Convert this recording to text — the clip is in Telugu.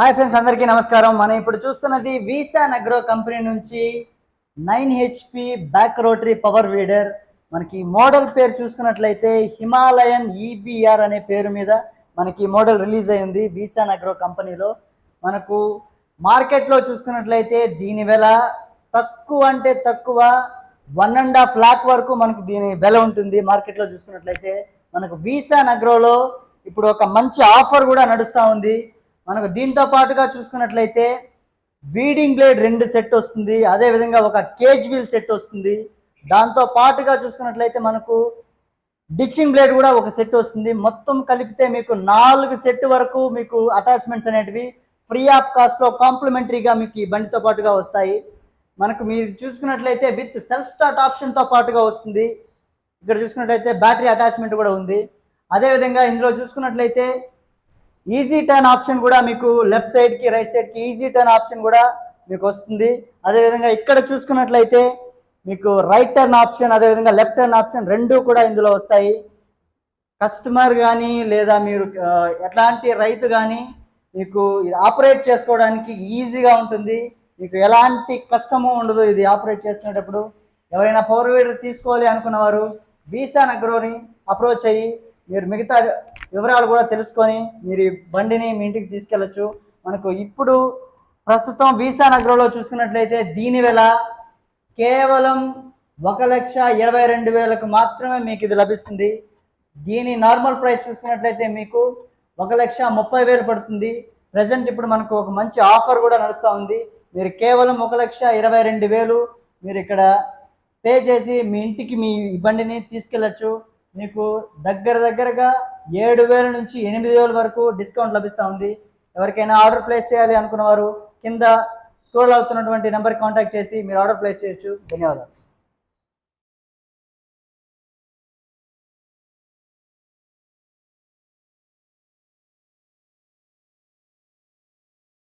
హాయ్ ఫ్రెండ్స్, అందరికీ నమస్కారం. మనం ఇప్పుడు చూస్తున్నది వీసాన్ అగ్రో కంపెనీ నుంచి 9 HP back rotary power weeder. మనకి మోడల్ పేరు చూసుకున్నట్లయితే హిమాలయన్ EBR అనే పేరు మీద మనకి మోడల్ రిలీజ్ అయింది వీసాన్ అగ్రో కంపెనీలో. మనకు మార్కెట్లో చూసుకున్నట్లయితే దీని వెల తక్కువ అంటే తక్కువ 1.5 lakh వరకు మనకు దీని వెల ఉంటుంది. మార్కెట్లో చూసుకున్నట్లయితే మనకు వీసాన్ అగ్రోలో ఇప్పుడు ఒక మంచి ఆఫర్ కూడా నడుస్తూ ఉంది. మనకు దీంతో పాటుగా చూసుకున్నట్లయితే వీడింగ్ బ్లేడ్ 2 సెట్ వస్తుంది, అదేవిధంగా ఒక కేజ్ వీల్ సెట్ వస్తుంది. దాంతో పాటుగా చూసుకున్నట్లయితే మనకు డిచ్చింగ్ బ్లేడ్ కూడా ఒక సెట్ వస్తుంది. మొత్తం కలిపితే మీకు 4 సెట్ వరకు మీకు అటాచ్మెంట్స్ అనేటివి ఫ్రీ ఆఫ్ కాస్ట్లో కాంప్లిమెంటరీగా మీకు ఈ బండితో పాటుగా వస్తాయి. మనకు మీరు చూసుకున్నట్లయితే విత్ సెల్ఫ్ స్టార్ట్ ఆప్షన్తో పాటుగా వస్తుంది. ఇక్కడ చూసుకున్నట్లయితే బ్యాటరీ అటాచ్మెంట్ కూడా ఉంది. అదేవిధంగా ఇందులో చూసుకున్నట్లయితే ఈజీ టర్న్ ఆప్షన్ కూడా మీకు లెఫ్ట్ సైడ్కి రైట్ సైడ్కి ఈజీ టర్న్ ఆప్షన్ కూడా మీకు వస్తుంది. అదేవిధంగా ఇక్కడ చూసుకున్నట్లయితే మీకు రైట్ టర్న్ ఆప్షన్ అదేవిధంగా లెఫ్ట్ టర్న్ ఆప్షన్ రెండూ కూడా ఇందులో వస్తాయి. కస్టమర్ కానీ లేదా మీరు ఎట్లాంటి రైతు కానీ మీకు ఇది ఆపరేట్ చేసుకోవడానికి ఈజీగా ఉంటుంది. మీకు ఎలాంటి కష్టము ఉండదు ఇది ఆపరేట్ చేసుకునేటప్పుడు. ఎవరైనా పవర్ వీడర్ తీసుకోవాలి అనుకున్నవారు వీసాన్ అగ్రోని అప్రోచ్ అయ్యి మీరు మిగతా వివరాలు కూడా తెలుసుకొని మీరు ఈ బండిని మీ ఇంటికి తీసుకెళ్ళచ్చు. మనకు ఇప్పుడు ప్రస్తుతం వీసాన్ అగ్రోలో చూసుకున్నట్లయితే దీని వెల కేవలం 1,22,000 మాత్రమే మీకు ఇది లభిస్తుంది. దీని నార్మల్ ప్రైస్ చూసుకున్నట్లయితే మీకు 1,30,000 పడుతుంది. ప్రజెంట్ ఇప్పుడు మనకు ఒక మంచి ఆఫర్ కూడా నడుస్తూ ఉంది. మీరు కేవలం 1,22,000 మీరు ఇక్కడ పే చేసి మీ ఇంటికి మీ బండిని తీసుకెళ్ళచ్చు. మీకు దగ్గరగా 7,000 నుంచి 8,000 వరకు డిస్కౌంట్ లభిస్తూ ఉంది. ఎవరికైనా ఆర్డర్ ప్లేస్ చేయాలి అనుకున్న వారు కింద స్క్రోల్ అవుతున్నటువంటి నెంబర్కి కాంటాక్ట్ చేసి మీరు ఆర్డర్ ప్లేస్ చేయొచ్చు. ధన్యవాదాలు.